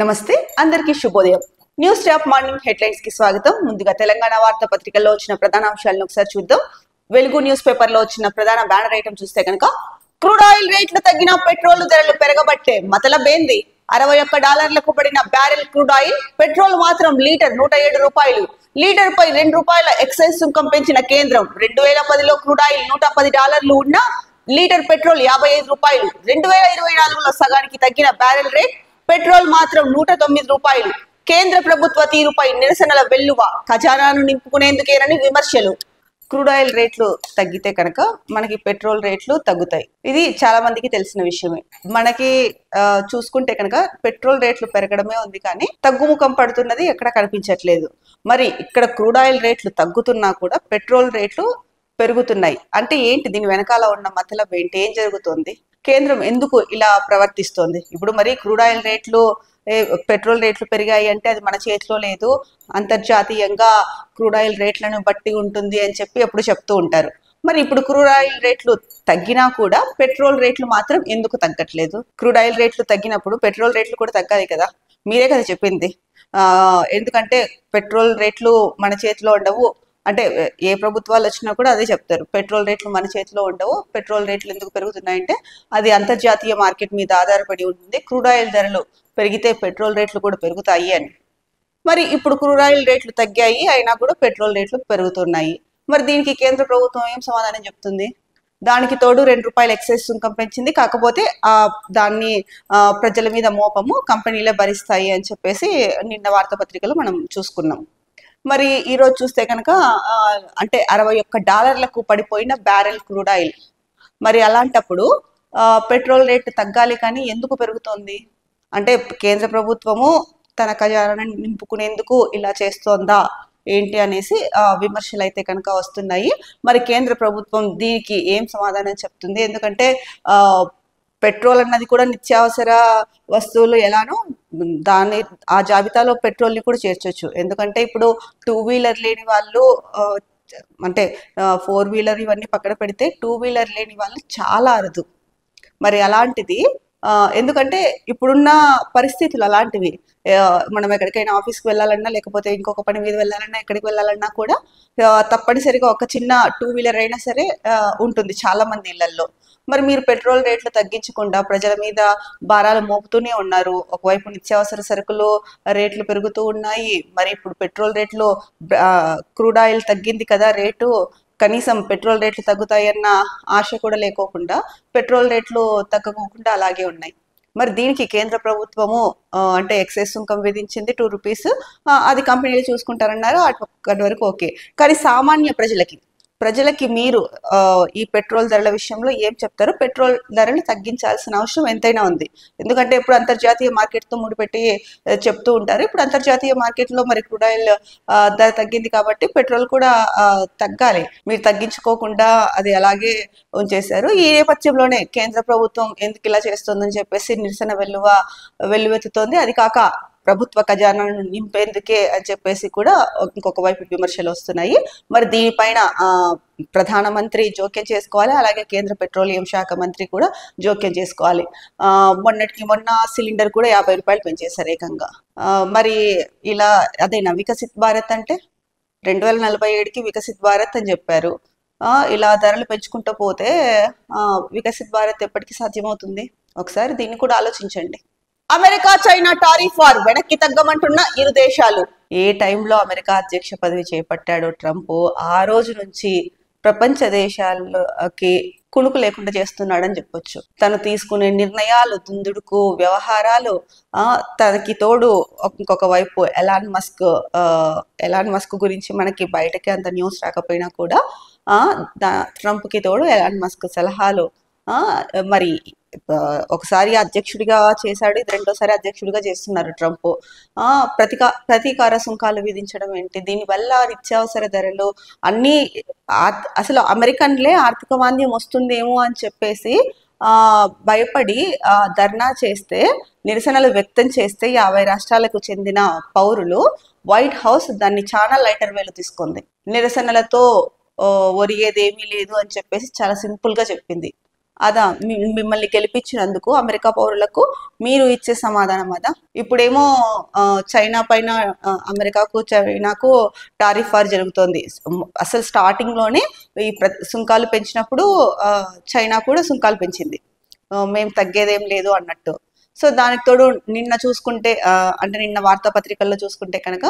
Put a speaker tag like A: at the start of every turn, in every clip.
A: నమస్తే అందరికీ శుభోదయం. న్యూస్ టాప్ మార్నింగ్ హెడ్లైన్స్ కి స్వాగతం. ముందుగా తెలంగాణ వార్తా పత్రికల్లో వచ్చిన ప్రధాన అంశాలను ఒకసారి చూద్దాం. వెలుగు న్యూస్ పేపర్ లో వచ్చిన ప్రధాన బ్యానర్ ఐటమ్ చూస్తే కనుక క్రూడ్ ఆయిల్ రేట్లు తగ్గిన పెట్రోల్ ధరలు పెరగబట్టే మతలబేంది. $61 పడిన బ్యారెల్ క్రూడ్ ఆయిల్, పెట్రోల్ మాత్రం లీటర్ $107. లీటర్ పై ₹2 ఎక్సైజ్ సుంకం పెంచిన కేంద్రం. 2010లో క్రూడ్ ఆయిల్ $110 ఉన్న లీటర్ పెట్రోల్ ₹55. 2024లో సగానికి తగ్గిన బ్యారెల్ రేట్, పెట్రోల్ మాత్రం $109. కేంద్ర ప్రభుత్వ తీరుపై నిరసనల వెల్లువ. ఖజానాను నింపుకునేందుకేనని విమర్శలు. క్రూడ్ ఆయిల్ రేట్లు తగ్గితే కనుక మనకి పెట్రోల్ రేట్లు తగ్గుతాయి. ఇది చాలా మందికి తెలిసిన విషయమే. మనకి చూసుకుంటే కనుక పెట్రోల్ రేట్లు పెరగడమే ఉంది కానీ తగ్గుముఖం పడుతున్నది ఎక్కడ కనిపించట్లేదు. మరి ఇక్కడ క్రూడ్ ఆయిల్ రేట్లు తగ్గుతున్నా కూడా పెట్రోల్ రేట్లు పెరుగుతున్నాయి అంటే ఏంటి? దీని వెనకాల ఉన్న మతలబ్ ఏంటి? ఏం జరుగుతోంది? కేంద్రం ఎందుకు ఇలా ప్రవర్తిస్తోంది? ఇప్పుడు మరి క్రూడ్ ఆయిల్ రేట్లు, పెట్రోల్ రేట్లు పెరిగాయి అంటే అది మన చేతిలో లేదు, అంతర్జాతీయంగా క్రూడ్ ఆయిల్ రేట్లను బట్టి ఉంటుంది అని చెప్పి ఎప్పుడు చెప్తూ ఉంటారు. మరి ఇప్పుడు క్రూడ్ ఆయిల్ రేట్లు తగ్గినా కూడా పెట్రోల్ రేట్లు మాత్రం ఎందుకు తగ్గట్లేదు? క్రూడ్ ఆయిల్ రేట్లు తగ్గినప్పుడు పెట్రోల్ రేట్లు కూడా తగ్గాలి కదా, మీరే కదా చెప్పింది. ఎందుకంటే పెట్రోల్ రేట్లు మన చేతిలో ఉండవు అంటే ఏ ప్రభుత్వాలు వచ్చినా కూడా అదే చెప్తారు, పెట్రోల్ రేట్లు మన చేతిలో ఉండవు, పెట్రోల్ రేట్లు ఎందుకు పెరుగుతున్నాయంటే అది అంతర్జాతీయ మార్కెట్ మీద ఆధారపడి ఉంటుంది, క్రూడ్ ఆయిల్ ధరలు పెరిగితే పెట్రోల్ రేట్లు కూడా పెరుగుతాయి అని. మరి ఇప్పుడు క్రూడ్ ఆయిల్ రేట్లు తగ్గాయి అయినా కూడా పెట్రోల్ రేట్లు పెరుగుతున్నాయి. మరి దీనికి కేంద్ర ప్రభుత్వం ఏం సమాధానం చెప్తుంది? దానికి తోడు ₹2 ఎక్సైజ్ సుంకం పెంచింది, కాకపోతే దాన్ని ప్రజల మీద మోపము, కంపెనీలే భరిస్తాయి అని చెప్పేసి నిన్న వార్తాపత్రికలు మనం చూసుకున్నాం. మరి ఈరోజు చూస్తే కనుక అంటే $61 పడిపోయిన బ్యారెల్ క్రూడ్ ఆయిల్. మరి అలాంటప్పుడు పెట్రోల్ రేటు తగ్గాలి కానీ ఎందుకు పెరుగుతోంది? అంటే కేంద్ర ప్రభుత్వము తన ఖజానాన్ని నింపుకునేందుకు ఇలా చేస్తోందా ఏంటి అనేసి విమర్శలు అయితే కనుక వస్తున్నాయి. మరి కేంద్ర ప్రభుత్వం దీనికి ఏం సమాధానం చెప్తుంది? ఎందుకంటే పెట్రోల్ అన్నది కూడా నిత్యావసర వస్తువులు ఎలానో ఆ జాబితాలో పెట్రోల్ని కూడా చేర్చొచ్చు. ఎందుకంటే ఇప్పుడు 2 వీలర్ లేని వాళ్ళు అంటే 4 వీలర్ ఇవన్నీ పక్కన పెడితే 2 వీలర్ లేని వాళ్ళు చాలా అరుదు. మరి అలాంటిది ఎందుకంటే ఇప్పుడున్న పరిస్థితులు అలాంటివి. మనం ఎక్కడికైనా ఆఫీస్కి వెళ్ళాలన్నా లేకపోతే ఇంకొక పని మీద వెళ్ళాలన్నా ఎక్కడికి వెళ్ళాలన్నా కూడా తప్పనిసరిగా ఒక చిన్న 2 వీలర్ అయినా సరే ఉంటుంది చాలా మంది ఇళ్లల్లో. మరి మీరు పెట్రోల్ రేట్లు తగ్గించకుండా ప్రజల మీద భారాలు మోపుతూనే ఉన్నారు. ఒకవైపు నిత్యావసర సరుకులు రేట్లు పెరుగుతూ ఉన్నాయి. మరి ఇప్పుడు పెట్రోల్ రేట్లు, క్రూడ్ ఆయిల్ తగ్గింది కదా రేటు, కనీసం పెట్రోల్ రేట్లు తగ్గుతాయన్న ఆశ కూడా లేకోకుండా పెట్రోల్ రేట్లు తగ్గకోకుండా అలాగే ఉన్నాయి. మరి దీనికి కేంద్ర ప్రభుత్వము అంటే ఎక్సైజ్ సుంకం విధించింది ₹2. అది కంపెనీలు చూసుకుంటారన్నారు, అక్కడి వరకు ఓకే. కానీ సామాన్య ప్రజలకి మీరు ఈ పెట్రోల్ ధరల విషయంలో ఏం చెప్తారు? పెట్రోల్ ధరలు తగ్గించాల్సిన అవసరం ఎంతైనా ఉంది. ఎందుకంటే ఇప్పుడు అంతర్జాతీయ మార్కెట్తో ముడిపెట్టి చెప్తూ ఉంటారు. ఇప్పుడు అంతర్జాతీయ మార్కెట్లో మరి క్రూడ్ ఆయిల్ ధర తగ్గింది కాబట్టి పెట్రోల్ కూడా తగ్గాలి. మీరు తగ్గించుకోకుండా అది అలాగే ఉంచేశారు. ఈ నేపథ్యంలోనే కేంద్ర ప్రభుత్వం ఎందుకు ఇలా చేస్తుందని చెప్పేసి నిరసన వెల్లువెత్తుతోంది. అది కాక ప్రభుత్వ ఖజానాను నింపేందుకే అని చెప్పేసి కూడా ఇంకొక వైపు విమర్శలు వస్తున్నాయి. మరి దీనిపైన ప్రధానమంత్రి జోక్యం చేసుకోవాలి, అలాగే కేంద్ర పెట్రోలియం శాఖ మంత్రి కూడా జోక్యం చేసుకోవాలి. మొన్న సిలిండర్ కూడా ₹50 పెంచేశారు ఏకంగా. మరి ఇలా అదేనా వికసిత్ భారత్ అంటే? 2047కి వికసిత్ భారత్ అని చెప్పారు. ఇలా ధరలు పెంచుకుంటూ పోతే వికసిత్ భారత్ ఎప్పటికీ సాధ్యమవుతుంది? ఒకసారి దీన్ని కూడా ఆలోచించండి. అమెరికా చైనా టారిఫ్ వార్, వెనక్కి తగ్గమంటున్న ఇరు దేశాలు. ఏ టైంలో అమెరికా అధ్యక్ష పదవి చేపట్టాడో ట్రంప్, ఆ రోజు నుంచి ప్రపంచ దేశాలకి కునుకు లేకుండా చేస్తున్నాడని చెప్పొచ్చు. తను తీసుకునే నిర్ణయాలు, దుందుడుకు వ్యవహారాలు, తనకి తోడు ఇంకొక వైపు ఎలాన్ మస్క్ గురించి మనకి బయటకి అంత న్యూస్ రాకపోయినా కూడా ట్రంప్కి తోడు ఎలాన్ మస్క్ సలహాలు. మరి ఒకసారి అధ్యక్షుడిగా చేశాడు, ఇది రెండోసారి అధ్యక్షుడిగా చేస్తున్నారు ట్రంప్. ప్రతీకార సుంకాలు విధించడం ఏంటి? దీనివల్ల నిత్యావసర ధరలు అన్నీ అసలు అమెరికన్లే ఆర్థిక మాంద్యం వస్తుందేమో అని చెప్పేసి భయపడి ధర్నా చేస్తే, నిరసనలు వ్యక్తం చేస్తే 50 రాష్ట్రాలకు చెందిన పౌరులు, వైట్ హౌస్ దాన్ని చాలా లైటర్ వేలు తీసుకుంది. నిరసనలతో ఒరిగేదేమీ లేదు అని చెప్పేసి చాలా సింపుల్ గా చెప్పింది. అదా మిమ్మల్ని గెలిపించినందుకు అమెరికా పౌరులకు మీరు ఇచ్చే సమాధానం అదా? ఇప్పుడేమో చైనా పైన అమెరికాకు చైనాకు టారిఫ్ వార్ జరుగుతోంది. అసలు స్టార్టింగ్ లోనే ఈ సుంకాలు పెంచినప్పుడు చైనా కూడా సుంకాలు పెంచింది, మేము తగ్గేదేం లేదు అన్నట్టు. సో దానికి తోడు నిన్న చూసుకుంటే అంటే నిన్న వార్తాపత్రికల్లో చూసుకుంటే కనుక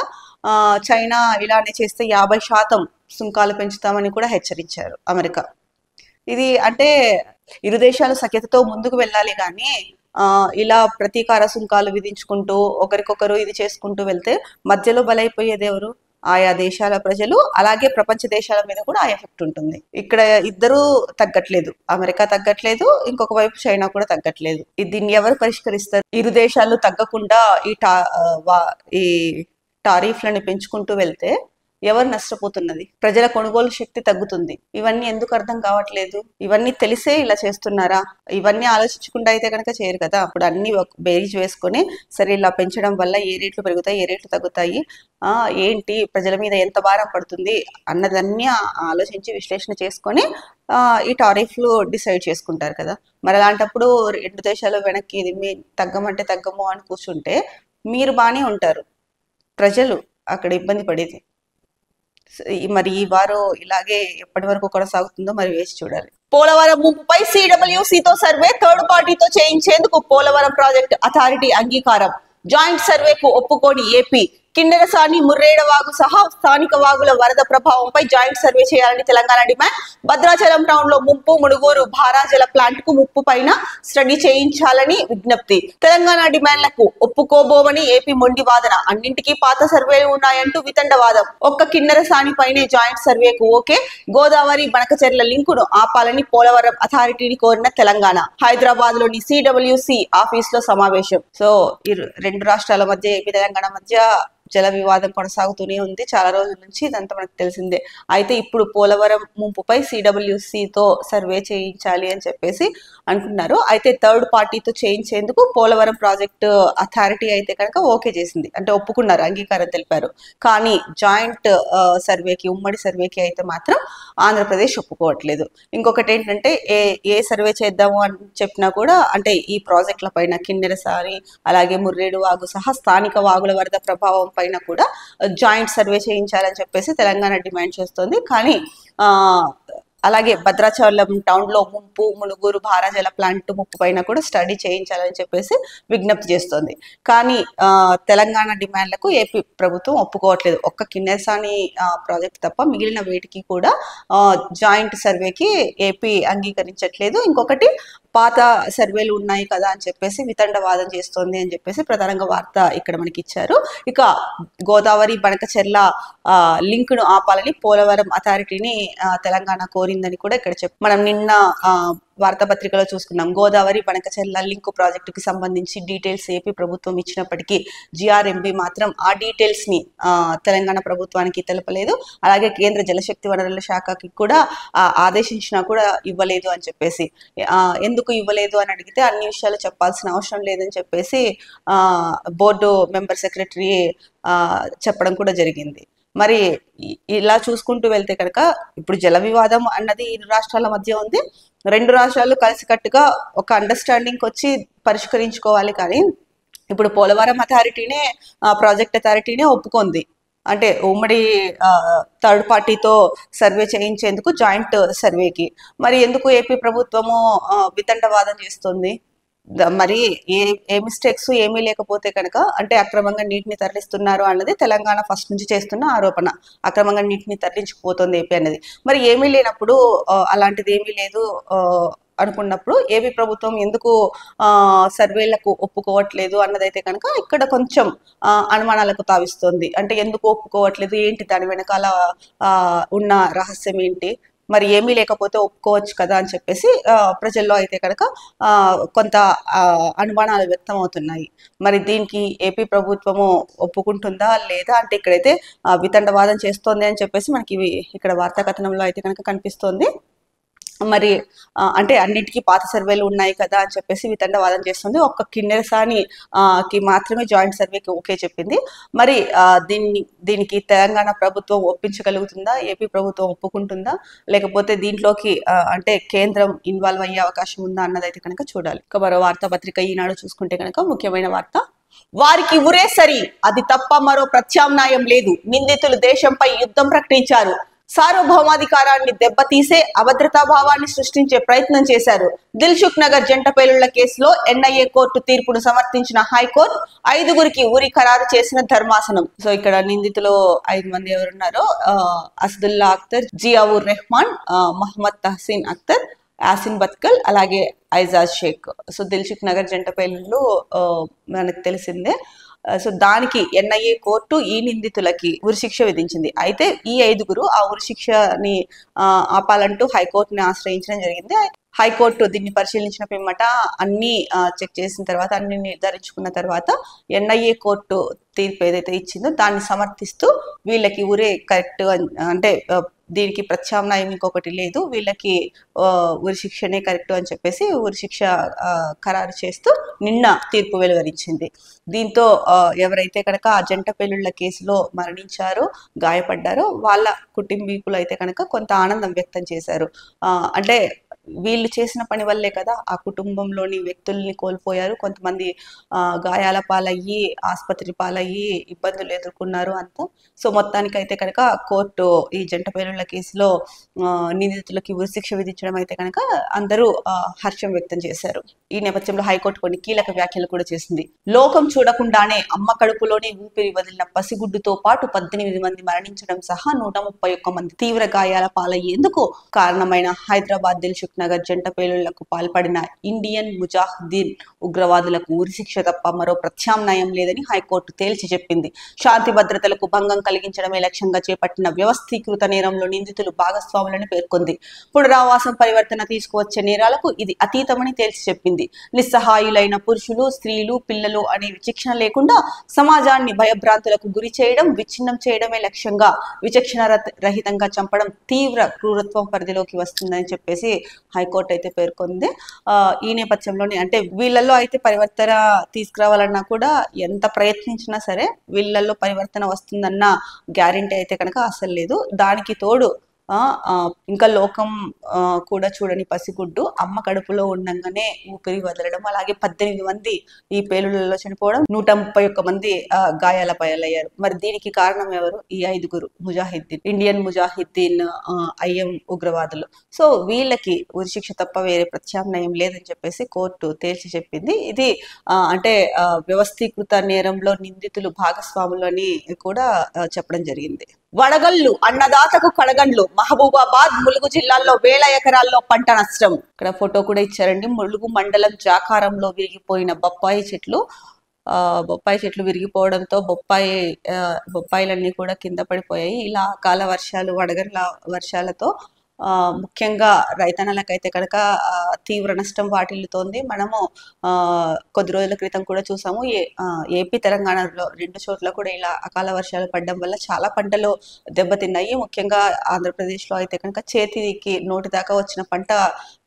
A: చైనా ఇలానే చేస్తే 50% సుంకాలు పెంచుతామని కూడా హెచ్చరించారు అమెరికా. ఇది అంటే ఇరు దేశాలు సఖ్యతతో ముందుకు వెళ్ళాలి కానీ ఇలా ప్రతీకార సుంకాలు విధించుకుంటూ ఒకరికొకరు ఇది చేసుకుంటూ వెళ్తే మధ్యలో బలైపోయేది ఎవరు? ఆయా దేశాల ప్రజలు, అలాగే ప్రపంచ దేశాల మీద కూడా ఆ ఎఫెక్ట్ ఉంటుంది. ఇక్కడ ఇద్దరు తగ్గట్లేదు, అమెరికా తగ్గట్లేదు, ఇంకొక వైపు చైనా కూడా తగ్గట్లేదు. దీన్ని ఎవరు పరిష్కరిస్తారు? ఇరు దేశాలు తగ్గకుండా ఈ టారిఫ్లను పెంచుకుంటూ వెళ్తే ఎవరు నష్టపోతున్నది? ప్రజల కొనుగోలు శక్తి తగ్గుతుంది. ఇవన్నీ ఎందుకు అర్థం కావట్లేదు? ఇవన్నీ తెలిసే ఇలా చేస్తున్నారా? ఇవన్నీ ఆలోచించకుండా అయితే కనుక చేయరు కదా. అప్పుడు అన్ని బేరీజ్ వేసుకొని సరే ఇలా పెంచడం వల్ల ఏ రేట్లు పెరుగుతాయి, ఏ రేట్లు తగ్గుతాయి, ఏంటి ప్రజల మీద ఎంత భారం పడుతుంది అన్నదన్నీ ఆలోచించి విశ్లేషణ చేసుకొని ఈ టారిఫ్లు డిసైడ్ చేసుకుంటారు కదా. మరి అలాంటప్పుడు రెండు దేశాలు వెనక్కి ఇది తగ్గమంటే తగ్గము అని కూర్చుంటే మీరు బాగానే ఉంటారు, ప్రజలు అక్కడ ఇబ్బంది పడేది. మరి ఈ వారం ఇలాగే ఎప్పటి వరకు కొనసాగుతుందో మరి వేసి చూడాలి. పోలవరం ముంపుపై సిడబ్ల్యూసితో సర్వే థర్డ్ పార్టీతో చేయించేందుకు పోలవరం ప్రాజెక్ట్ అథారిటీ అంగీకారం. జాయింట్ సర్వేకు ఒప్పుకోని ఏపీ. కిన్నెరసాని, ముర్రేడ వాగు సహా స్థానిక వాగుల వరద ప్రభావంపై జాయింట్ సర్వే చేయాలని తెలంగాణ డిమాండ్. భద్రాచలం టౌన్ లో ముంపు, మునుగోరు భారాజల ప్లాంట్ కు ముప్పు పైన స్టడీ చేయించాలని విజ్ఞప్తి. తెలంగాణ డిమాండ్లకు ఒప్పుకోబోమని ఏపీ మొండి వాదన. అన్నింటికీ పాత సర్వేలు ఉన్నాయంటూ వితండవాదం. ఒక్క కిన్నెరసాని పైనే జాయింట్ సర్వేకు ఓకే. గోదావరి బనకచెర్ల లింకును ఆపాలని పోలవరం అథారిటీని కోరిన తెలంగాణ. హైదరాబాద్ లోని సిడబ్ల్యూసి ఆఫీస్ లో సమావేశం. సో రెండు రాష్ట్రాల మధ్య, ఏపీ తెలంగాణ మధ్య జల వివాదం కొనసాగుతూనే ఉంది చాలా రోజుల నుంచి, ఇదంతా మనకు తెలిసిందే. అయితే ఇప్పుడు పోలవరం ముంపుపై సిడబ్ల్యూసితో సర్వే చేయించాలి అని చెప్పేసి అంటున్నారు. అయితే థర్డ్ పార్టీతో చేయించేందుకు పోలవరం ప్రాజెక్ట్ అథారిటీ అయితే కనుక ఓకే చేసింది, అంటే ఒప్పుకున్నారు, అంగీకారం తెలిపారు. కానీ జాయింట్ సర్వేకి, ఉమ్మడి సర్వేకి అయితే మాత్రం ఆంధ్రప్రదేశ్ ఒప్పుకోవట్లేదు. ఇంకొకటి ఏంటంటే ఏ సర్వే చేద్దాము అని చెప్పినా కూడా, అంటే ఈ ప్రాజెక్టుల పైన కిన్నెరసాని అలాగే ముర్రేడు వాగు సహా స్థానిక వాగుల వరద ప్రభావం పైన కూడా జాయింట్ సర్వే చేయించాలని చెప్పేసి తెలంగాణ డిమాండ్ చేస్తోంది. కానీ అలాగే భద్రాచలం టౌన్ లో ముంపు, మునుగోరు భారాజల ప్లాంట్ ముప్పు పైన కూడా స్టడీ చేయించాలని చెప్పేసి విజ్ఞప్తి చేస్తోంది. కానీ తెలంగాణ డిమాండ్లకు ఏపీ ప్రభుత్వం ఒప్పుకోవట్లేదు. ఒక్క కిన్నెరసాని ప్రాజెక్ట్ తప్ప మిగిలిన వేటికి కూడా జాయింట్ సర్వేకి ఏపీ అంగీకరించట్లేదు. ఇంకొకటి పాత సర్వేలు ఉన్నాయి కదా అని చెప్పేసి వితండవాదం చేస్తోంది అని చెప్పేసి ప్రధానంగా వార్త ఇక్కడ మనకి ఇచ్చారు. ఇక గోదావరి బనకచెర్ల లింక్ ను ఆపాలని పోలవరం అథారిటీని తెలంగాణ కోరిందని కూడా ఇక్కడ మనం నిన్న వార్తాపత్రికలో చూసుకున్నాం. గోదావరి బనకచెర్ల లింక్ ప్రాజెక్టుకి సంబంధించి డీటెయిల్స్ ఏపీ ప్రభుత్వం ఇచ్చినప్పటికీ జిఆర్ఎంబి మాత్రం ఆ డీటెయిల్స్ ని తెలంగాణ ప్రభుత్వానికి తెలపలేదు. అలాగే కేంద్ర జలశక్తి వనరుల శాఖకి కూడా ఆదేశించినా కూడా ఇవ్వలేదు అని చెప్పేసి. ఎందుకు ఇవ్వలేదు అని అడిగితే అన్ని విషయాలు చెప్పాల్సిన అవసరం లేదని చెప్పేసి బోర్డు మెంబర్ సెక్రటరీ చెప్పడం కూడా జరిగింది. మరి ఇలా చూసుకుంటూ వెళ్తే కనుక ఇప్పుడు జల వివాదం అన్నది ఇరు రాష్ట్రాల మధ్య ఉంది. రెండు రాష్ట్రాలు కలిసికట్టుగా ఒక అండర్స్టాండింగ్ వచ్చి పరిష్కరించుకోవాలి. కానీ ఇప్పుడు పోలవరం అథారిటీనే, ప్రాజెక్ట్ అథారిటీనే ఒప్పుకుంది. అంటే ఉమ్మడి థర్డ్ పార్టీతో సర్వే చేయించేందుకు జాయింట్ సర్వేకి మరి ఎందుకు ఏపీ ప్రభుత్వము వితండవాదం చేస్తుంది? మరి ఏ మిస్టేక్స్ ఏమీ లేకపోతే కనుక, అంటే అక్రమంగా నీటిని తరలిస్తున్నారు అన్నది తెలంగాణ ఫస్ట్ నుంచి చేస్తున్న ఆరోపణ. అక్రమంగా నీటిని తరలించుకుపోతుంది ఏపీ అనేది. మరి ఏమీ లేనప్పుడు, అలాంటిది ఏమీ లేదు అనుకున్నప్పుడు ఏపీ ప్రభుత్వం ఎందుకు సర్వేలకు ఒప్పుకోవట్లేదు అన్నదైతే కనుక ఇక్కడ కొంచెం అనుమానాలకు తావిస్తుంది. అంటే ఎందుకు ఒప్పుకోవట్లేదు, ఏంటి దాని వెనకాల ఉన్న రహస్యం ఏంటి, మరి ఏమీ లేకపోతే ఒప్పుకోవచ్చు కదా అని చెప్పేసి ప్రజల్లో అయితే కనుక కొంత అనుమానాలు వ్యక్తం అవుతున్నాయి. మరి దీనికి ఏపీ ప్రభుత్వము ఒప్పుకుంటుందా లేదా అంటే ఇక్కడైతే వితండవాదం చేస్తోంది అని చెప్పేసి మనకి ఇక్కడ వార్తా కథనంలో అయితే కనుక కనిపిస్తోంది. మరి అంటే అన్నిటికీ పాత సర్వేలు ఉన్నాయి కదా అని చెప్పేసి వితండవాదం చేస్తుంది. ఒక్క కిన్నెరసాని కి మాత్రమే జాయింట్ సర్వేకి ఓకే చెప్పింది. మరి దీనికి తెలంగాణ ప్రభుత్వం ఒప్పించగలుగుతుందా, ఏపీ ప్రభుత్వం ఒప్పుకుంటుందా, లేకపోతే దీంట్లోకి అంటే కేంద్రం ఇన్వాల్వ్ అయ్యే అవకాశం ఉందా అన్నదైతే కనుక చూడాలి. ఇక మరో వార్తాపత్రిక ఈనాడు చూసుకుంటే కనుక ముఖ్యమైన వార్త, వారికి ఉరే సరి, అది తప్ప మరో ప్రత్యామ్నాయం లేదు, నిందితులు దేశంపై యుద్ధం ప్రకటించారు, సార్వభౌమాధికారాన్ని దెబ్బతీసే అభద్రతా భావాన్ని సృష్టించే ప్రయత్నం చేశారు. దిల్సుఖ్ నగర్ జంట పేలుళ్ల కేసులో ఎన్ఐఏ కోర్టు తీర్పును సమర్థించిన హైకోర్టు 5గురికి ఉరి ఖరారు చేసిన ధర్మాసనం. సో ఇక్కడ నిందితులు 5 మంది ఎవరున్నారో అసదుల్లా అఖ్తర్, జియావుర్ రెహమాన్, మహమ్మద్ తహసీన్ అఖ్తర్, యాసిన్ బత్కల్, అలాగే ఐజాజ్ షేక్. సో దిల్సుఖ్ నగర్ జంట పేలుళ్లు మనకు తెలిసిందే. సో దానికి ఎన్ఐఏ కోర్టు ఈ నిందితులకి ఉరిశిక్ష విధించింది. అయితే ఈ 5గురు ఆ ఉరిశిక్షని ఆపాలంటూ హైకోర్టుని ఆశ్రయించడం జరిగింది. హైకోర్టు దీన్ని పరిశీలించిన పిమ్మట అన్ని చెక్ చేసిన తర్వాత, అన్ని నిర్ధారించుకున్న తర్వాత ఎన్ఐఏ కోర్టు తీర్పు ఏదైతే ఇచ్చిందో దాన్ని సమర్థిస్తూ వీళ్ళకి ఉరే కరెక్ట్, అంటే దీనికి ప్రత్యామ్నాయం ఇంకొకటి లేదు, వీళ్ళకి ఉరిశిక్షనే కరెక్ట్ అని చెప్పేసి ఉరిశిక్ష ఖరారు చేస్తూ నిన్న తీర్పు వెలువరించింది. దీంతో ఎవరైతే కనుక ఆ జంట పెళ్లిళ్ల కేసులో మరణించారో, గాయపడ్డారో వాళ్ళ కుటుంబీకులు అయితే కనుక కొంత ఆనందం వ్యక్తం చేశారు. అంటే వీళ్ళు చేసిన పని వల్లే కదా ఆ కుటుంబంలోని వ్యక్తుల్ని కోల్పోయారు, కొంతమంది గాయాల పాలయ్యి ఆసుపత్రి పాలయ్యి ఇబ్బందులు ఎదుర్కొన్నారు అంతా. సో మొత్తానికి అయితే కనుక కోర్టు ఈ జంట పేలుళ్ల కేసులో నిందితులకి ఉరిశిక్ష విధించడం అయితే కనుక అందరూ హర్షం వ్యక్తం చేశారు. ఈ నేపథ్యంలో హైకోర్టు కొన్ని కీలక వ్యాఖ్యలు కూడా చేసింది. లోకం చూడకుండానే అమ్మ కడుపులోనే ఊపిరి వదిలిన పసిగుడ్డుతో పాటు 18 మంది మరణించడం సహా 131 మంది తీవ్ర గాయాల పాలయ్యేందుకు కారణమైన హైదరాబాద్ దిల్సుఖ్ నగర్ జంట పేలుళ్లకు పాల్పడిన ఇండియన్ ముజాహిద్దీన్ ఉగ్రవాదులకు ఉరిశిక్ష తప్ప మరో ప్రత్యామ్నాయం లేదని హైకోర్టు తేల్చి చెప్పింది. శాంతి భద్రతలకు భంగం కలిగించడమే లక్ష్యంగా చేపట్టిన వ్యవస్థీకృత నేరంలో నిందితులు భాగస్వాములని పేర్కొంది. పునరావాసం పరివర్తన తీసుకువచ్చే నేరాలకు ఇది అతీతమని తేల్చి చెప్పింది. నిస్సహాయులైన పురుషులు, స్త్రీలు, పిల్లలు అనే విచక్షణ లేకుండా సమాజాన్ని భయభ్రాంతులకు గురి చేయడం, విచ్ఛిన్నం చేయడమే లక్ష్యంగా విచక్షణ రహితంగా చంపడం తీవ్ర క్రూరత్వం పరిధిలోకి వస్తుందని చెప్పేసి హైకోర్టు అయితే పేర్కొంది. ఈ నేపథ్యంలోనే అంటే వీళ్ళల్లో అయితే పరివర్తన తీసుకురావాలన్నా కూడా ఎంత ప్రయత్నించినా సరే వీళ్ళల్లో పరివర్తన వస్తుందన్న గ్యారెంటీ అయితే కనుక అసలు లేదు. దానికి తోడు ఇంకా లోకం కూడా చూడని పసిగుడ్డు అమ్మ కడుపులో ఉండంగానే ఊపిరి వదలడం, అలాగే 18 మంది ఈ పేలుళ్లలో చనిపోవడం, 131 మంది గాయాల పాలయ్యారు. మరి దీనికి కారణం ఎవరు? ఈ 5గురు ముజాహిద్దీన్, ఇండియన్ ముజాహిద్దీన్ ఐఎం ఉగ్రవాదులు. సో వీళ్ళకి ఉరిశిక్ష తప్ప వేరే ప్రత్యామ్నాయం లేదని చెప్పేసి కోర్టు తేల్చి చెప్పింది. ఇది అంటే వ్యవస్థీకృత నేరంలో నిందితులు భాగస్వాములని కూడా చెప్పడం జరిగింది. వడగళ్లు అన్నదాతకు కడగండ్లు, మహబూబాబాద్, ములుగు జిల్లాల్లో వేల ఎకరాల్లో పంట నష్టం. ఇక్కడ ఫోటో కూడా ఇచ్చారండి. ములుగు మండలం జాకారంలో విరిగిపోయిన బొప్పాయి చెట్లు విరిగిపోవడంతో బొప్పాయిలన్నీ కూడా కింద పడిపోయాయి. ఇలా అకాల వర్షాలు, వడగళ్ల వర్షాలతో ముఖ్యంగా రైతన్నలకైతే కనుక తీవ్ర నష్టం వాటిల్లుతోంది. మనము కొద్ది రోజుల క్రితం కూడా చూసాము, ఏపీ తెలంగాణలో 2 చోట్ల కూడా ఇలా అకాల వర్షాలు పడడం వల్ల చాలా పంటలు దెబ్బతిన్నాయి. ముఖ్యంగా ఆంధ్రప్రదేశ్లో అయితే కనుక చేతికి నోటి దాకా వచ్చిన పంట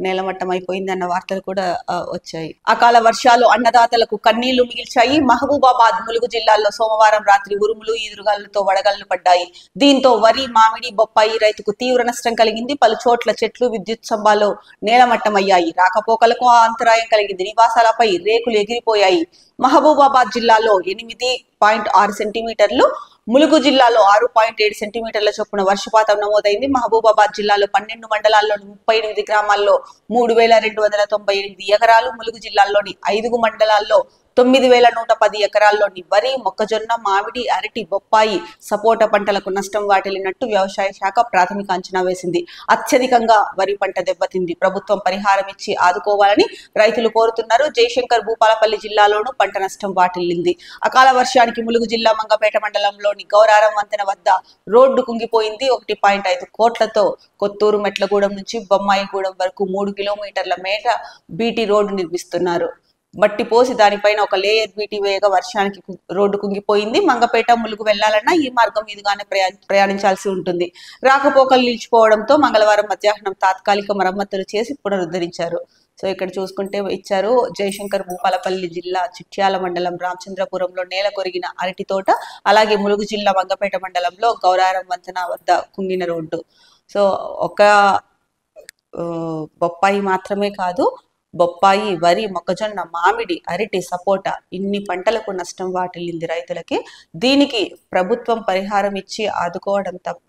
A: నేలమట్టం అయిపోయింది అన్న వార్తలు కూడా వచ్చాయి. అకాల వర్షాలు అన్నదాతలకు కన్నీళ్లు మిగిల్చాయి. మహబూబాబాద్, ములుగు జిల్లాల్లో సోమవారం రాత్రి ఉరుములు, ఈదురుగాలులతో వడగళ్లు పడ్డాయి. దీంతో వరి, మామిడి, బొప్పాయి రైతుకు తీవ్ర నష్టం కలిగింది. పలు చోట్ల చెట్లు, విద్యుత్ స్తంభాలు నేలమట్టమయ్యాయి. రాకపోకలకు అంతరాయం కలిగింది. నివాసాలపై రేకులు ఎగిరిపోయాయి. మహబూబాబాద్ జిల్లాలో 8.6 సెంటీమీటర్లు, ములుగు జిల్లాలో 6.7 సెంటీమీటర్ల చొప్పున వర్షపాతం నమోదైంది. మహబూబాబాద్ జిల్లాలో 12 మండలాల్లోని 38 గ్రామాల్లో 3298 ఎకరాలు, ములుగు జిల్లాలోని 5 మండలాల్లో 9110 ఎకరాల్లోని వరి, మొక్కజొన్న, మామిడి, అరటి, బొప్పాయి, సపోటా పంటలకు నష్టం వాటిల్లినట్టు వ్యవసాయ శాఖ ప్రాథమిక అంచనా వేసింది. అత్యధికంగా వరి పంట దెబ్బతింది. ప్రభుత్వం పరిహారం ఇచ్చి ఆదుకోవాలని రైతులు కోరుతున్నారు. జయశంకర్ భూపాలపల్లి జిల్లాలోనూ పంట నష్టం వాటిల్లింది. అకాల వర్షానికి ములుగు జిల్లా మంగపేట మండలంలోని గౌరారం వంతెన వద్ద రోడ్డు కుంగిపోయింది. 1.5 కోట్లతో కొత్తూరు మెట్లగూడెం నుంచి బొమ్మాయిగూడెం వరకు 3 కిలోమీటర్ల మేట బీటీ రోడ్డు నిర్మిస్తున్నారు. మట్టి పోసి దానిపైన ఒక లేయర్ బీటీ వేయగా వర్షానికి రోడ్డు కుంగిపోయింది. మంగపేట ములుగు వెళ్లాలన్నా ఈ మార్గం మీదుగానే ప్రయాణించాల్సి ఉంటుంది. రాకపోకలు నిలిచిపోవడంతో మంగళవారం మధ్యాహ్నం తాత్కాలిక మరమ్మతులు చేసి పునరుద్ధరించారు. సో ఇక్కడ చూసుకుంటే ఇచ్చారు, జయశంకర్ భూపాలపల్లి జిల్లా చిట్యాల మండలం రామచంద్రపురంలో నేల కొరిగిన అరటి తోట, అలాగే ములుగు జిల్లా మంగపేట మండలంలో గౌరారం వంతెన వద్ద కుంగిన రోడ్డు. సో ఒక బొప్పాయి మాత్రమే కాదు, బొప్పాయి, వరి, మొక్కజొన్న, మామిడి, అరటి, సపోటా ఇన్ని పంటలకు నష్టం వాటిల్లింది రైతులకి. దీనికి ప్రభుత్వం పరిహారం ఇచ్చి ఆదుకోవడం తప్ప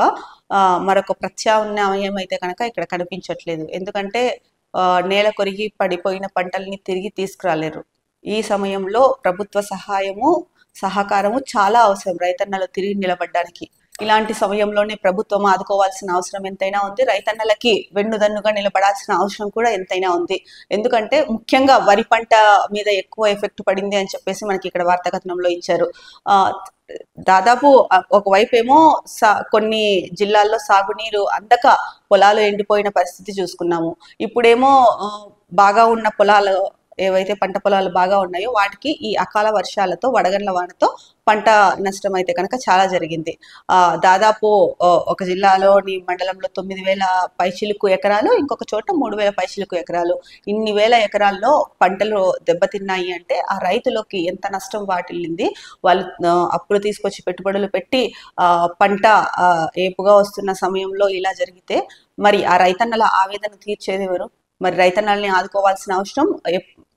A: మరొక ప్రత్యామ్నాయం అయితే కనుక ఇక్కడ కనిపించట్లేదు. ఎందుకంటే నేల కొరిగి పడిపోయిన పంటల్ని తిరిగి తీసుకురాలేరు. ఈ సమయంలో ప్రభుత్వ సహకారము చాలా అవసరం రైతన్నలు తిరిగి నిలబడడానికి. ఇలాంటి సమయంలోనే ప్రభుత్వం ఆదుకోవాల్సిన అవసరం ఎంతైనా ఉంది. రైతన్నలకి వెన్నుదన్నుగా నిలబడాల్సిన అవసరం కూడా ఎంతైనా ఉంది. ఎందుకంటే ముఖ్యంగా వరి పంట మీద ఎక్కువ ఎఫెక్ట్ పడింది అని చెప్పేసి మనకి ఇక్కడ వార్తాకథనంలో ఇచ్చారు. దాదాపు ఒకవైపు ఏమో కొన్ని జిల్లాల్లో సాగునీరు అందక పొలాలు ఎండిపోయిన పరిస్థితి చూసుకున్నాము. ఇప్పుడేమో బాగా ఉన్న పొలాలు ఏవైతే పంట పొలాలు బాగా ఉన్నాయో వాటికి ఈ అకాల వర్షాలతో వడగండ్ల వానతో పంట నష్టం అయితే కనుక చాలా జరిగింది. దాదాపు ఒక జిల్లాలోని మండలంలో 9,000 పైచిలుకు ఎకరాలు, ఇంకొక చోట 3,000 పైచిలుకు ఎకరాలు, ఇన్ని వేల ఎకరాల్లో పంటలు దెబ్బతిన్నాయి అంటే ఆ రైతులకి ఎంత నష్టం వాటిల్లింది. వాళ్ళు అప్పులు తీసుకొచ్చి పెట్టుబడులు పెట్టి పంట ఏపుగా వస్తున్న సమయంలో ఇలా జరిగితే మరి ఆ రైతన్నల ఆవేదన తీర్చేది ఎవరు? మరి రైతన్నల్ని ఆదుకోవాల్సిన అవసరం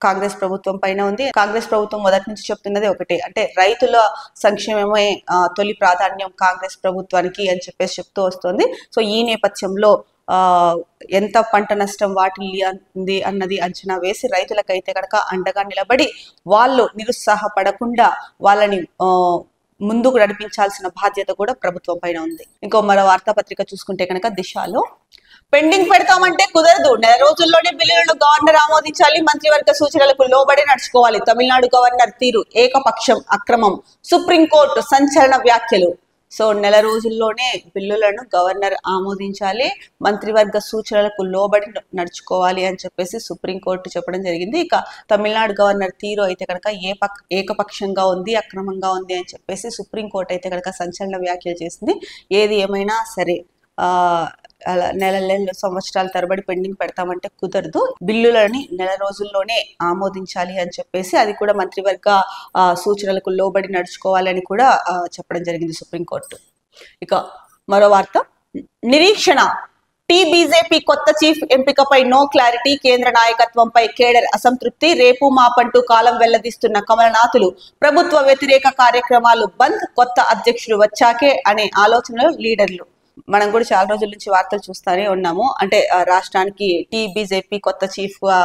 A: కాంగ్రెస్ ప్రభుత్వం పైన ఉంది. కాంగ్రెస్ ప్రభుత్వం మొదటి నుంచి చెప్తున్నది ఒకటే, అంటే రైతుల సంక్షేమమే తొలి ప్రాధాన్యం కాంగ్రెస్ ప్రభుత్వానికి అని చెప్పేసి చెప్తూ వస్తుంది. సో ఈ నేపథ్యంలో ఎంత పంట నష్టం వాటిల్లి అన్నది అంచనా వేసి రైతులకైతే కనుక అండగా నిలబడి వాళ్ళు నిరుత్సాహపడకుండా వాళ్ళని ముందుకు నడిపించాల్సిన బాధ్యత కూడా ప్రభుత్వం పైన ఉంది. ఇంకో మరో వార్తాపత్రిక చూసుకుంటే కనుక దిశలో పెండింగ్ పెడతామంటే కుదరదు, నెల రోజుల్లోనే బిల్లులను గవర్నర్ ఆమోదించాలి, మంత్రివర్గ సూచనలకు లోబడి నడుచుకోవాలి, తమిళనాడు గవర్నర్ తీరు ఏకపక్షం, అక్రమం, సుప్రీంకోర్టు సంచలన వ్యాఖ్యలు. సో నెల రోజుల్లోనే బిల్లులను గవర్నర్ ఆమోదించాలి, మంత్రివర్గ సూచనలకు లోబడి నడుచుకోవాలి అని చెప్పేసి సుప్రీంకోర్టు చెప్పడం జరిగింది. ఇక తమిళనాడు గవర్నర్ తీరు అయితే కనుక ఏకపక్షంగా ఉంది, అక్రమంగా ఉంది అని చెప్పేసి సుప్రీంకోర్టు అయితే కనుక సంచలన వ్యాఖ్యలు చేసింది. ఏది ఏమైనా సరే అలా నెలలు సంవత్సరాల తరబడి పెండింగ్ పెడతామంటే కుదరదు, బిల్లులని నెల రోజుల్లోనే ఆమోదించాలి అని చెప్పేసి అది కూడా మంత్రివర్గ సూచనలకు లోబడి నడుచుకోవాలని కూడా చెప్పడం జరిగింది సుప్రీంకోర్టు. ఇక మరో వార్త, నిరీక్షణ, బీజేపీ కొత్త చీఫ్ ఎంపికపై నో క్లారిటీ, కేంద్ర నాయకత్వంపై కేడర్ అసంతృప్తి, రేపు మాపంటూ కాలం వెల్లదిస్తున్న కమలనాథులు, ప్రభుత్వ వ్యతిరేక కార్యక్రమాలు బంద్, కొత్త అధ్యక్షుడు వచ్చాకే అనే ఆలోచనలు లీడర్లు. మనం కూడా చాలా రోజుల నుంచి వార్తలు చూస్తూనే ఉన్నాము. అంటే రాష్ట్రానికి బీజేపీ కొత్త చీఫ్ గా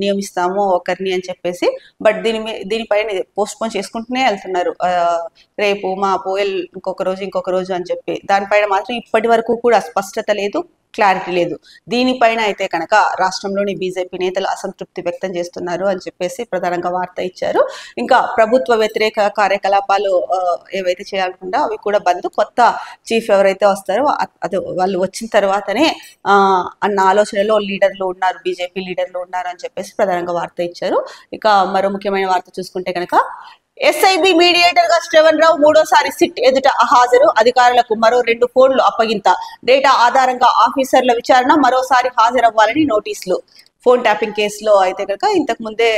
A: నియమిస్తాము ఒకరిని అని చెప్పేసి, బట్ దీనిపైన పోస్ట్ పోన్ చేసుకుంటూనే వెళ్తున్నారు. రేపు మాపు ఇంకొక రోజు అని చెప్పి దానిపైన మాత్రం ఇప్పటి వరకు కూడా స్పష్టత లేదు, క్లారిటీ లేదు. దీనిపైన అయితే కనుక రాష్ట్రంలోని బీజేపీ నేతలు అసంతృప్తి వ్యక్తం చేస్తున్నారు అని చెప్పేసి ప్రధానంగా వార్త ఇచ్చారు. ఇంకా ప్రభుత్వ వ్యతిరేక కార్యకలాపాలు ఏవైతే చేయాలనుకుంటా అవి కూడా బంద్, కొత్త చీఫ్ ఎవరైతే వస్తారో అది వాళ్ళు వచ్చిన తర్వాతనే అన్న ఆలోచనలో లీడర్లు ఉన్నారు, బీజేపీ లీడర్లు ఉన్నారు అని చెప్పేసి ప్రధానంగా వార్త ఇచ్చారు. ఇక మరో ముఖ్యమైన వార్త చూసుకుంటే కనుక ఎస్ఐబి మీడియేటర్ గా శ్రవణ్ రావు మూడోసారి సిట్ ఎదుట హాజరు, అధికారులకు మరో 2 ఫోన్లు అప్పగింత, డేటా ఆధారంగా ఆఫీసర్ల విచారణ, మరోసారి హాజరవ్వాలని నోటీసులు. ఫోన్ ట్యాపింగ్ కేసులో అయితే కనుక ఇంతకు ముందే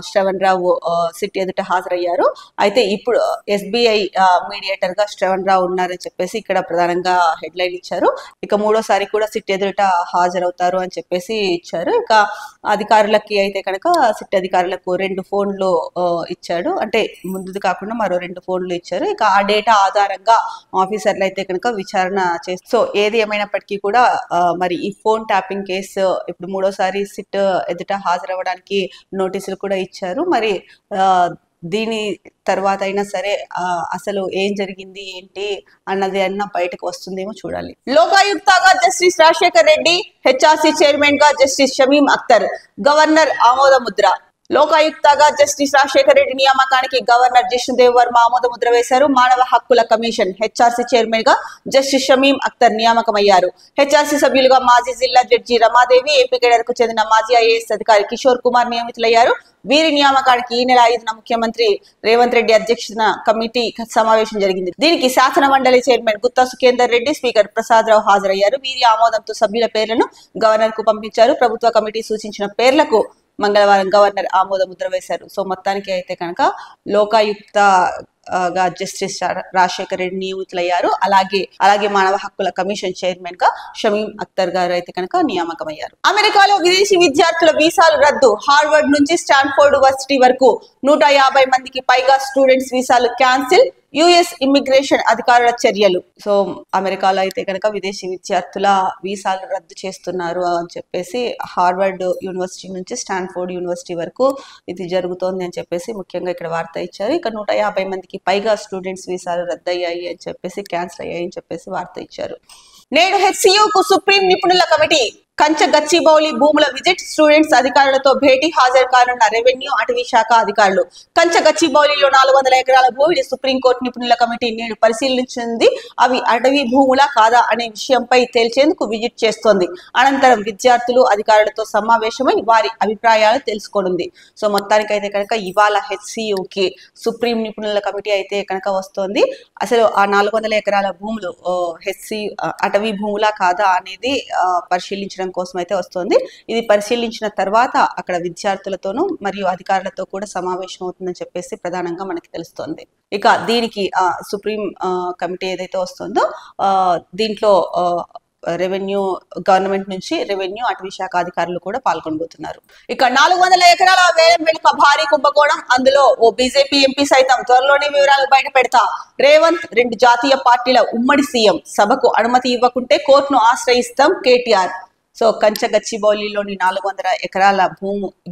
A: శ్రవణ్ రావు సిట్ ఎదుట హాజరయ్యారు. అయితే ఇప్పుడు ఎస్బీఐ మీడియేటర్ గా శ్రవణ్ రావు ఉన్నారని చెప్పేసి ఇక్కడ ప్రధానంగా హెడ్లైన్ ఇచ్చారు. ఇక మూడోసారి కూడా సిట్ ఎదుట హాజరవుతారు అని చెప్పేసి ఇచ్చారు. ఇక అధికారులకి అయితే కనుక సిట్ అధికారులకు 2 ఫోన్లు ఇచ్చాడు, అంటే ముందుది కాకుండా మరో 2 ఫోన్లు ఇచ్చారు. ఇక ఆ డేటా ఆధారంగా ఆఫీసర్లు అయితే కనుక విచారణ చేస్తారు. సో ఏది ఏమైనప్పటికీ కూడా మరి ఈ ఫోన్ ట్యాపింగ్ కేసు ఇప్పుడు మూడోసారి సిట్ ఎదుట హాజరవ్వడానికి నోటీసులు కూడా ఇచ్చారు. మరి దీని తర్వాత అయినా సరే అసలు ఏం జరిగింది ఏంటి అన్నది బయటకు వస్తుందేమో చూడాలి. లోకాయుక్తగా justice Rajasekhar Reddy, HRC chairman గా జస్టిస్ షమీం అఖ్తర్, గవర్నర్ ఆమోద ముద్ర. లోకాయుక్తగా జస్టిస్ రాజశేఖర రెడ్డి నియామకానికి గవర్నర్ జిష్ణుదేవ్ వర్మ ఆమోద ముద్ర వేశారు. మానవ హక్కుల కమిషన్ హెచ్ఆర్సీ చైర్మన్ గా జస్టిస్ షమీం అఖ్తర్ నియామకమయ్యారు. హెచ్ఆర్సీ సభ్యులుగా మాజీ జిల్లా జడ్జి రమాదేవి, ఏపీ కేడర్ కు చెందిన మాజీ ఐఏఎస్ అధికారి కిషోర్ కుమార్ నియమితులయ్యారు. వీరి నియామకానికి ఈ నెల 5న ముఖ్యమంత్రి రేవంత్ రెడ్డి అధ్యక్షతన కమిటీ సమావేశం జరిగింది. దీనికి శాసన మండలి చైర్మన్ గుత్తా సుఖేందర్ రెడ్డి, స్పీకర్ ప్రసాద్ రావు హాజరయ్యారు. వీరి ఆమోదంతో సభ్యుల పేర్లను గవర్నర్ కు పంపించారు. ప్రభుత్వ కమిటీ సూచించిన పేర్లకు మంగళవారం గవర్నర్ ఆమోద ముద్ర వేశారు. సో మొత్తానికి అయితే కనుక లోకాయుక్త గా జస్టిస్ రాజశేఖర రెడ్డి నియమితులయ్యారు. అలాగే మానవ హక్కుల కమిషన్ చైర్మన్ గా షమీం అఖ్తర్ గారు అయితే కనుక నియామకమయ్యారు. అమెరికాలో విదేశీ విద్యార్థుల వీసాలు రద్దు. హార్వర్డ్ నుంచి స్టాన్ఫోర్డ్ యూనివర్సిటీ వరకు 150 మందికి పైగా స్టూడెంట్స్ వీసాలు క్యాన్సిల్. యుఎస్ ఇమ్మిగ్రేషన్ అధికారుల చర్యలు. సో అమెరికాలో అయితే కనుక విదేశీ విద్యార్థుల వీసాలు రద్దు చేస్తున్నారు అని చెప్పేసి హార్వర్డ్ యూనివర్సిటీ నుంచి స్టాన్ఫోర్డ్ యూనివర్సిటీ వరకు ఇది జరుగుతోంది అని చెప్పేసి ముఖ్యంగా ఇక్కడ వార్త ఇచ్చారు. ఇక 150 మందికి పైగా స్టూడెంట్స్ వీసాలు రద్దయ్యాయి అని చెప్పేసి, క్యాన్సిల్ అయ్యాయి అని చెప్పేసి వార్త ఇచ్చారు. నేడు హెచ్సియుకు సుప్రీం నిపుణుల కమిటీ కంచ గచ్చిబౌలి భూముల విజిట్. స్టూడెంట్స్ అధికారులతో భేటీ. హాజరు కానున్న రెవెన్యూ అటవీ శాఖ అధికారులు. కంచ గచ్చిబౌలిలో 400 ఎకరాల భూమిని సుప్రీంకోర్టు నిపుణుల కమిటీ నేడు పరిశీలించింది. అవి అటవీ భూములా కాదా అనే విషయంపై తేల్చేందుకు విజిట్ చేస్తోంది. అనంతరం విద్యార్థులు అధికారులతో సమావేశమై వారి అభిప్రాయాలు తెలుసుకోనుంది. సో మొత్తానికైతే కనుక ఇవాళ హెచ్సియుకి సుప్రీం నిపుణుల కమిటీ అయితే కనుక వస్తోంది. అసలు ఆ 400 ఎకరాల భూములు హెచ్సియు అటవీ భూములా కాదా అనేది పరిశీలించడం కోసం అయితే వస్తుంది. ఇది పరిశీలించిన తర్వాత అక్కడ విద్యార్థులతోనూ మరియు అధికారులతో కూడా సమావేశం అవుతుందని చెప్పేసి ప్రధానంగా మనకి తెలుస్తోంది. ఇక దీనికి సుప్రీం కమిటీ ఏదైతే వస్తుందో దీంట్లో రెవెన్యూ గవర్నమెంట్ నుంచి రెవెన్యూ అటవీ శాఖ అధికారులు కూడా పాల్గొనబోతున్నారు. ఇక 400 ఎకరాల వేలం వెనుక భారీ కుంభకోణం. అందులో ఓ బీజేపీ ఎంపీ సైతం. త్వరలోనే వివరాలు బయట పెడతా. రేవంత్ 2 జాతీయ పార్టీల ఉమ్మడి సీఎం. సభకు అనుమతి ఇవ్వకుంటే కోర్టును ఆశ్రయిస్తాం కేటీఆర్. సో కంచ గచ్చిబౌలిలోని 400 ఎకరాల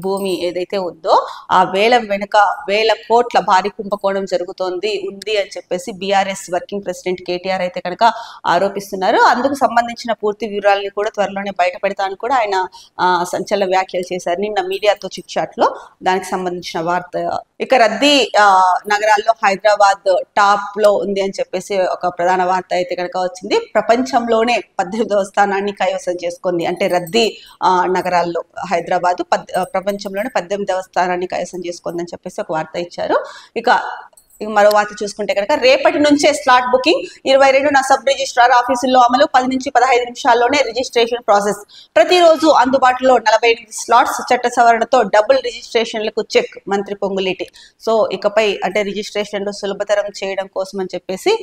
A: భూమి ఏదైతే ఉందో ఆ వేలం వెనుక 1000 కోట్ల భారీ కుంభకోణం ఉంది అని చెప్పేసి బీఆర్ఎస్ వర్కింగ్ ప్రెసిడెంట్ కేటీఆర్ అయితే కనుక ఆరోపిస్తున్నారు. అందుకు సంబంధించిన పూర్తి వివరాలని కూడా త్వరలోనే బయట పెడతాను కూడా ఆయన సంచలన వ్యాఖ్యలు చేశారు నిన్న మీడియాతో చిట్ చాట్ లో. దానికి సంబంధించిన వార్త. ఇక రద్దీ నగరాల్లో హైదరాబాద్ టాప్ లో ఉంది అని చెప్పేసి ఒక ప్రధాన వార్త అయితే కనుక వచ్చింది. ప్రపంచంలోనే 18వ స్థానాన్ని కైవసం చేసుకుంది. అంటే రద్దీ నగరాల్లో హైదరాబాద్ ప్రపంచంలోనే 18వ స్థానాన్ని కైవసం చేసుకుందని చెప్పేసి ఒక వార్త ఇచ్చారు. ఇక మరో వార్త చూసుకుంటే కనుక రేపటి నుంచే స్లాట్ బుకింగ్. 22న సబ్ రిజిస్ట్రార్ ఆఫీసుల్లో అమలు. 10 నుంచి 15 నిమిషాల్లోనే రిజిస్ట్రేషన్ ప్రాసెస్. ప్రతిరోజు అందుబాటులో 48 స్లాట్స్. చట్ట సవరణతో డబుల్ రిజిస్ట్రేషన్లకు చెక్. మంత్రి పొంగులేటి. సో ఇకపై అంటే రిజిస్ట్రేషన్లు సులభతరం చేయడం కోసం అని చెప్పేసి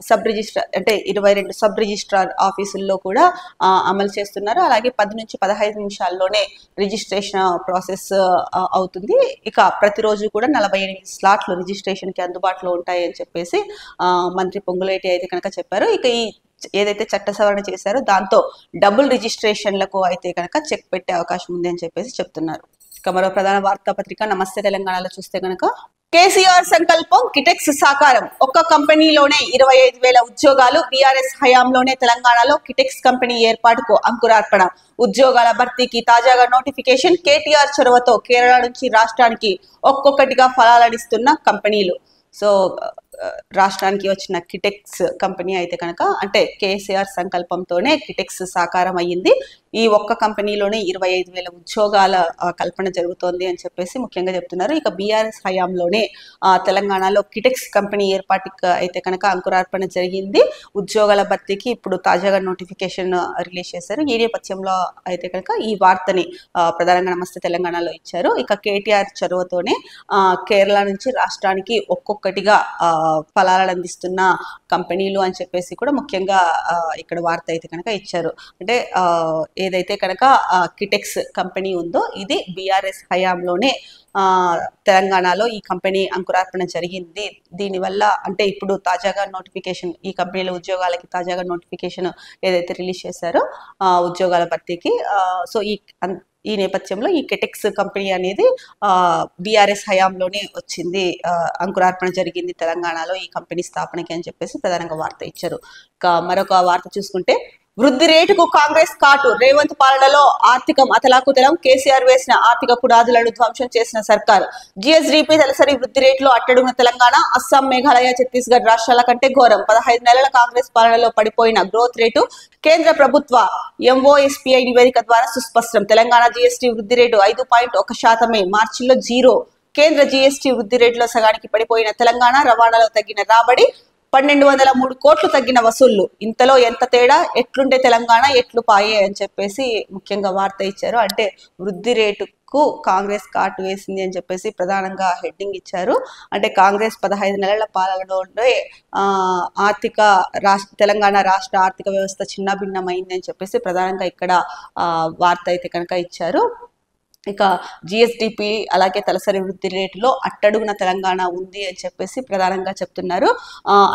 A: సబ్ రిజిస్ట్రార్ అంటే 22 సబ్ రిజిస్ట్రార్ ఆఫీసుల్లో కూడా అమలు చేస్తున్నారు. అలాగే 10 నుంచి 15 నిమిషాల్లోనే రిజిస్ట్రేషన్ ప్రాసెస్ అవుతుంది. ఇక ప్రతిరోజు కూడా 48 స్లాట్లు రిజిస్ట్రేషన్ కి అందుబాటులో ఉంటాయి అని చెప్పేసి మంత్రి పొంగులేటి అయితే కనుక చెప్పారు. ఇక ఈ ఏదైతే చట్ట సవరణ చేశారో దాంతో డబుల్ రిజిస్ట్రేషన్లకు అయితే కనుక చెక్ పెట్టే అవకాశం ఉంది అని చెప్పేసి చెప్తున్నారు. ఇక మరో ప్రధాన వార్తాపత్రిక నమస్తే తెలంగాణలో చూస్తే కనుక కేసీఆర్ సంకల్పం కిటెక్స్ సాకారం. ఒక్క కంపెనీలోనే 25,000 ఉద్యోగాలు. బీఆర్ఎస్ హయాంలోనే తెలంగాణలో కిటెక్స్ కంపెనీ ఏర్పాటుకు అంకురార్పణ. ఉద్యోగాల భర్తీకి తాజాగా నోటిఫికేషన్. కేటీఆర్ చొరవతో కేరళ నుంచి రాష్ట్రానికి ఒక్కొక్కటిగా ఫలాలనిస్తున్న కంపెనీలు. సో రాష్ట్రానికి వచ్చిన కిటెక్స్ కంపెనీ అయితే కనుక అంటే కేసీఆర్ సంకల్పంతోనే కిటెక్స్ సాకారం అయ్యింది. ఈ ఒక్క కంపెనీలోనే 25,000 ఉద్యోగాల కల్పన జరుగుతోంది అని చెప్పేసి ముఖ్యంగా చెప్తున్నారు. ఇక బీఆర్ఎస్ హయాంలోనే తెలంగాణలో కిటెక్స్ కంపెనీ ఏర్పాటుకి అయితే కనుక అంకురార్పణ జరిగింది. ఉద్యోగాల భర్తీకి ఇప్పుడు తాజాగా నోటిఫికేషన్ రిలీజ్ చేశారు. ఈ నేపథ్యంలో అయితే కనుక ఈ వార్తని ప్రధానంగా నమస్తే తెలంగాణలో ఇచ్చారు. ఇక కేటీఆర్ చొరవతోనే కేరళ నుంచి రాష్ట్రానికి ఒక్కొక్కటిగా ఫలాలను అందిస్తున్న కంపెనీలు అని చెప్పేసి కూడా ముఖ్యంగా ఇక్కడ వార్త అయితే కనుక ఇచ్చారు. అంటే ఏదైతే కనుక కిటెక్స్ కంపెనీ ఉందో ఇది బీఆర్ఎస్ హయాంలోనే తెలంగాణలో ఈ కంపెనీ అంకురార్పణ జరిగింది. దీనివల్ల అంటే ఇప్పుడు తాజాగా నోటిఫికేషన్ ఈ కంపెనీల ఉద్యోగాలకి తాజాగా నోటిఫికేషన్ ఏదైతే రిలీజ్ చేశారో ఉద్యోగాల భర్తీకి. సో ఈ నేపథ్యంలో ఈ కిటెక్స్ కంపెనీ అనేది బీఆర్ఎస్ హయాంలోనే వచ్చింది, అంకురార్పణ జరిగింది తెలంగాణలో ఈ కంపెనీ స్థాపనకి అని చెప్పేసి ప్రధానంగా వార్త ఇచ్చారు. మరొక వార్త చూసుకుంటే వృద్ధి రేటుకు కాంగ్రెస్ కాటు, రేవంత్ పాలనలో ఆర్థికం అతలాకుతలం, కేసీఆర్ వేసిన ఆర్థిక పునాదులను ధ్వంసం చేసిన సర్కార్. జిఎస్డిపి తలసరి వృద్ధి రేటులో అట్టడుగున తెలంగాణ, అస్సాం, మేఘాలయ, ఛత్తీస్గఢ్ రాష్ట్రాల కంటే ఘోరం. 15 నెలల కాంగ్రెస్ పాలనలో పడిపోయిన గ్రోత్ రేటు కేంద్ర ప్రభుత్వ ఎంఓఎస్పీఐ నివేదిక ద్వారా సుస్పష్టం. తెలంగాణ జిఎస్టి వృద్ధి రేటు 5.1%, మార్చిలో 0. కేంద్ర జిఎస్టి వృద్ధి రేటులో సగానికి పడిపోయిన తెలంగాణ, రవాణాలో తగ్గిన రాబడి, 1203 కోట్లు తగ్గిన వసూళ్లు. ఇంతలో ఎంత తేడా, ఎట్లుంటే తెలంగాణ ఎట్లు పాయే అని చెప్పేసి ముఖ్యంగా వార్త ఇచ్చారు. అంటే వృద్ధి రేటుకు కాంగ్రెస్ కాటు వేసింది అని చెప్పేసి ప్రధానంగా హెడ్డింగ్ ఇచ్చారు. అంటే కాంగ్రెస్ 15 నెలల పాలనలో తెలంగాణ రాష్ట్ర ఆర్థిక వ్యవస్థ చిన్నభిన్నమైంది అని చెప్పేసి ప్రధానంగా ఇక్కడ వార్త అయితే కనుక ఇచ్చారు. ఇక జిఎస్డిపి అలాగే తలసరి వృద్ధి రేటులో అట్టడుగున తెలంగాణ ఉంది అని చెప్పేసి ప్రధానంగా చెప్తున్నారు.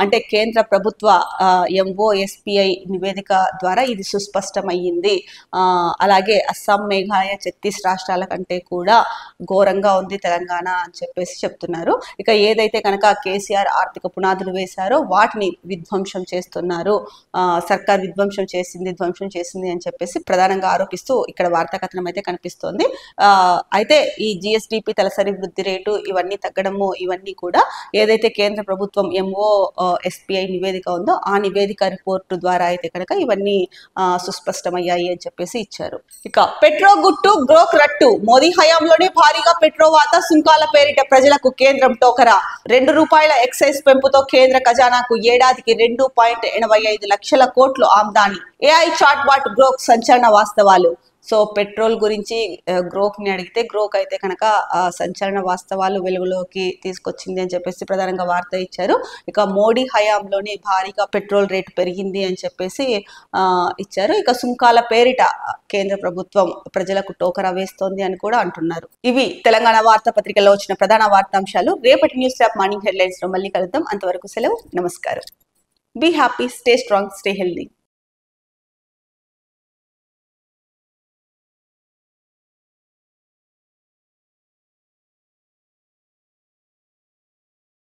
A: అంటే కేంద్ర ప్రభుత్వ ఎంఓఎస్పిఐ నివేదిక ద్వారా ఇది సుస్పష్టమయ్యింది. అలాగే అస్సాం, మేఘాలయ, ఛత్తీస్ రాష్ట్రాల కంటే కూడా ఘోరంగా ఉంది తెలంగాణ అని చెప్పేసి చెప్తున్నారు. ఇక ఏదైతే కనుక కేసీఆర్ ఆర్థిక పునాదులు వేశారో వాటిని విధ్వంసం చేస్తున్నారు. సర్కార్ ధ్వంసం చేసింది అని చెప్పేసి ప్రధానంగా ఆరోపిస్తూ ఇక్కడ వార్తా కథనం అయితే కనిపిస్తోంది. అయితే ఈ జిఎస్డిపి తలసరి వృద్ధి రేటు ఇవన్నీ తగ్గడము, ఇవన్నీ కూడా ఏదైతే కేంద్ర ప్రభుత్వం ఎంఓఎస్పిఐ నివేదిక ఉందో ఆ నివేదిక రిపోర్టు ద్వారా అయితే కనుక ఇవన్నీ సుస్పష్టమయ్యాయి అని చెప్పేసి ఇచ్చారు. ఇక పెట్రో గుట్టు, గ్రోక్ రట్టు, మోదీ హయాంలోనే భారీగా పెట్రో వాత, సుంకాల పేరిట ప్రజలకు కేంద్రం టోకరా. ₹2 ఎక్సైజ్ పెంపుతో కేంద్ర ఖజానాకు ఏడాదికి 2.85 లక్షల కోట్లు ఆమ్దాని. ఏఐ చాట్ బాట్ గ్రోక్ సంచలన వాస్తవాలు. సో పెట్రోల్ గురించి గ్రోక్ ని అడిగితే గ్రోక్ అయితే కనుక సంచలన వాస్తవాలు వెలుగులోకి తీసుకొచ్చింది అని చెప్పేసి ప్రధానంగా వార్త ఇచ్చారు. ఇక మోడీ హయాంలోనే భారీగా పెట్రోల్ రేటు పెరిగింది అని చెప్పేసి ఇచ్చారు. ఇక సుంకాల పేరిట కేంద్ర ప్రభుత్వం ప్రజలకు టోకరా వేస్తోంది అని కూడా అంటున్నారు. ఇవి తెలంగాణ వార్తాపత్రికలో వచ్చిన ప్రధాన వార్తాంశాలు. రేపటి న్యూస్ యాప్ మార్నింగ్ హెడ్లైన్స్ లో మళ్ళీ కలుద్దాం. అంతవరకు సెలవు, నమస్కారం. Be happy, stay strong, stay healthy.